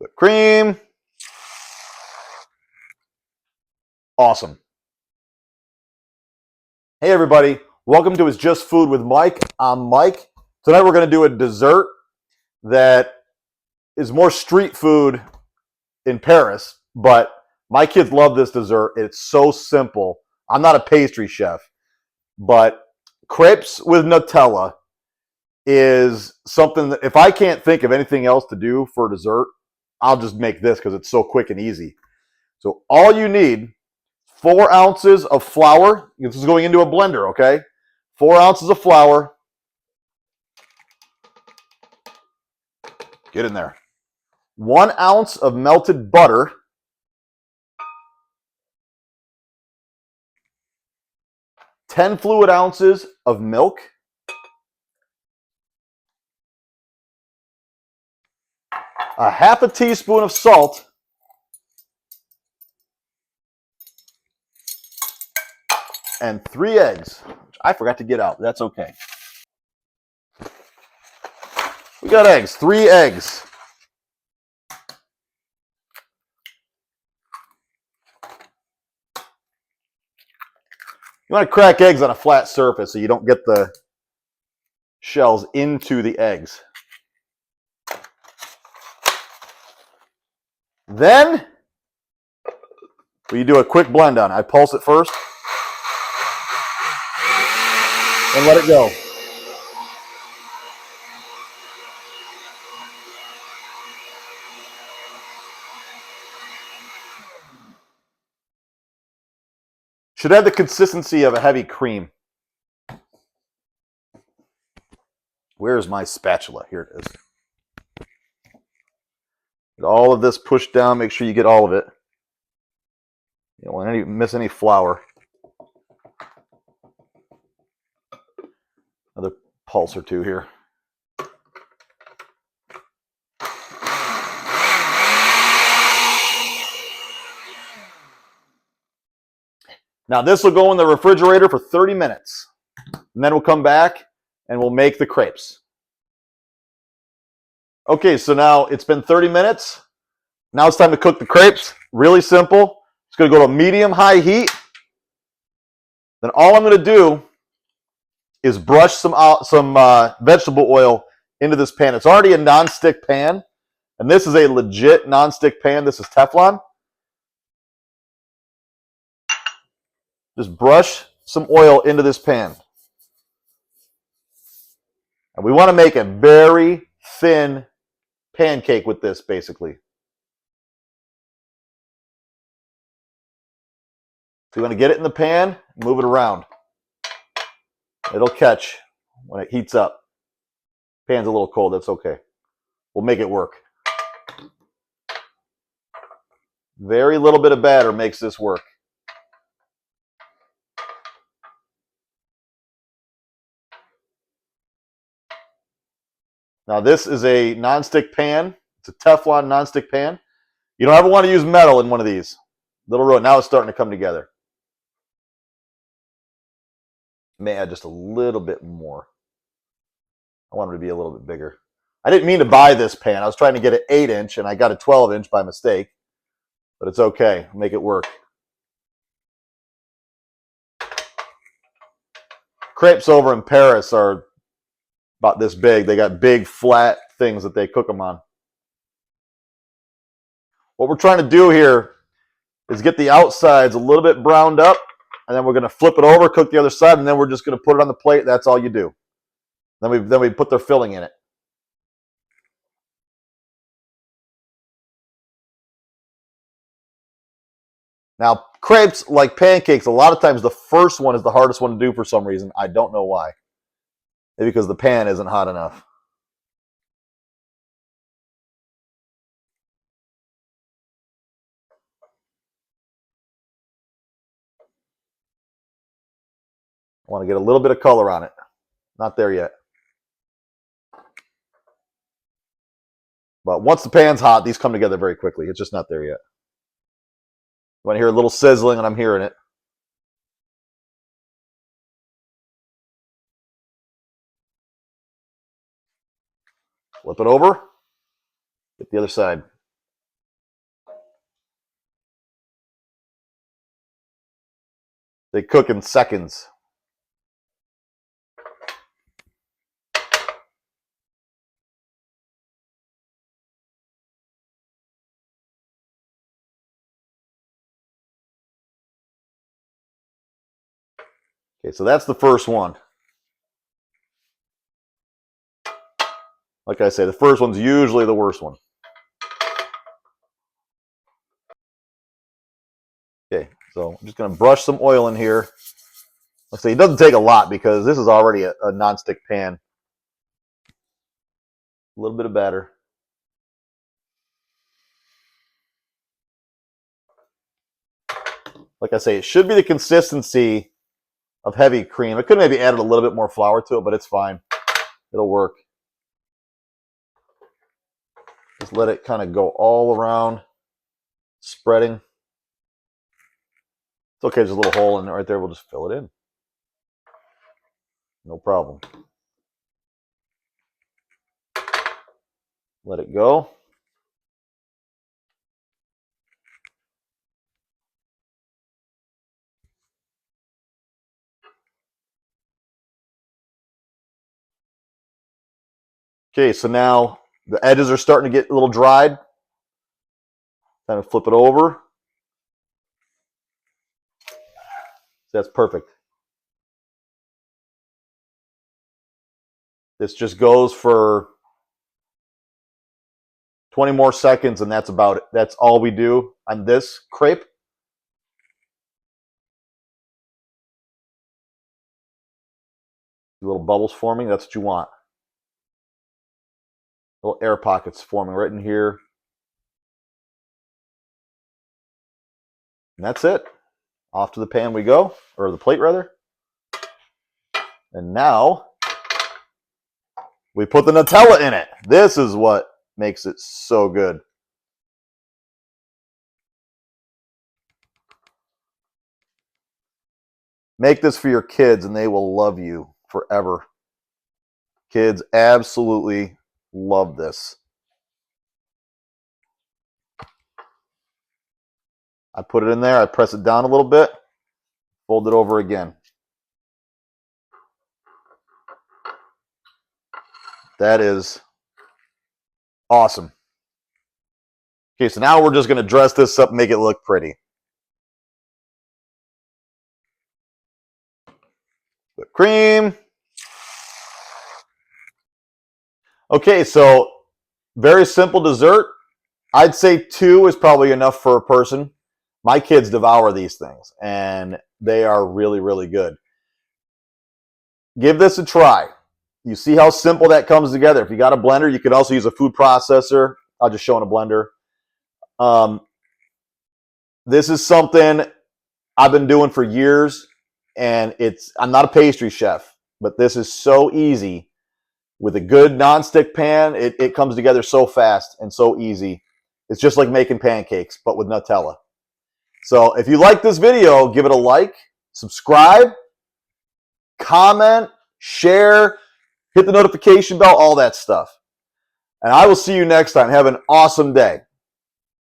Whipped cream. Awesome. Hey everybody, welcome to It's Just Food with Mike. I'm Mike. Tonight we're going to do a dessert that is more street food in Paris, but my kids love this dessert. It's so simple. I'm not a pastry chef, but crepes with Nutella is something that if I can't think of anything else to do for dessert, I'll just make this because it's so quick and easy. So all you need, 4 ounces of flour. This is going into a blender, okay? 4 ounces of flour. Get in there. 1 ounce of melted butter. 10 fluid ounces of milk. A half a teaspoon of salt. And 3 eggs, which I forgot to get out. That's okay. We got eggs, 3 eggs. You want to crack eggs on a flat surface so you don't get the shells into the eggs. Then we do a quick blend on it. I pulse it first and let it go. Should have the consistency of a heavy cream. Where's my spatula? Here it is. Get all of this pushed down. Make sure you get all of it. You don't want to miss any flour. Another pulse or two here. Now this will go in the refrigerator for 30 minutes. And then we'll come back and we'll make the crepes. Okay, so now it's been 30 minutes. Now it's time to cook the crepes. Really simple. It's going to go to medium-high heat. Then all I'm going to do is brush some vegetable oil into this pan. It's already a non-stick pan, and this is a legit non-stick pan. This is Teflon. Just brush some oil into this pan. And we want to make a very thin pancake with this, basically. So you want to get it in the pan, move it around. It'll catch when it heats up. Pan's a little cold, that's okay. We'll make it work. Very little bit of batter makes this work. Now this is a non-stick pan. It's a Teflon non-stick pan. You don't ever want to use metal in one of these. Little row. Now it's starting to come together. May add just a little bit more. I want it to be a little bit bigger. I didn't mean to buy this pan. I was trying to get an 8-inch and I got a 12-inch by mistake. But it's okay. I'll make it work. Crepes over in Paris are about this big. They got big flat things that they cook them on. What we're trying to do here is get the outsides a little bit browned up, and then we're going to flip it over, cook the other side, and then we're just going to put it on the plate. That's all you do. Then we put their filling in it. Now, crepes, like pancakes, a lot of times the first one is the hardest one to do for some reason. I don't know why. Maybe because the pan isn't hot enough. I want to get a little bit of color on it. Not there yet. But once the pan's hot, these come together very quickly. It's just not there yet. You want to hear a little sizzling, and I'm hearing it. Flip it over. Get the other side. They cook in seconds. Okay, so that's the first one. Like I say, the first one's usually the worst one. Okay, so I'm just going to brush some oil in here. Let's say it doesn't take a lot because this is already a nonstick pan. A little bit of batter. Like I say, it should be the consistency of heavy cream. I could maybe added a little bit more flour to it, but it's fine. It'll work. Just let it kind of go all around, spreading. It's okay, there's a little hole in it right there. We'll just fill it in. No problem. Let it go. Okay, so now the edges are starting to get a little dried. Kind of flip it over. That's perfect. This just goes for 20 more seconds, and that's about it. That's all we do on this crepe. Little bubbles forming, that's what you want. Little air pockets forming right in here. And that's it. Off to the pan we go, or the plate rather. And now we put the Nutella in it. This is what makes it so good. Make this for your kids and they will love you forever. Kids absolutely love this. I put it in there, I press it down a little bit, fold it over again. That is awesome. Okay, so now we're just going to dress this up and make it look pretty. Whipped cream. Okay, so very simple dessert. I'd say 2 is probably enough for a person. My kids devour these things, and they are really, really good. Give this a try. You see how simple that comes together. If you got a blender, you could also use a food processor. I'll just show in a blender. This is something I've been doing for years, and I'm not a pastry chef, but this is so easy. With a good nonstick pan, it comes together so fast and so easy. It's just like making pancakes, but with Nutella. So if you like this video, give it a like, subscribe, comment, share, hit the notification bell, all that stuff. And I will see you next time. Have an awesome day.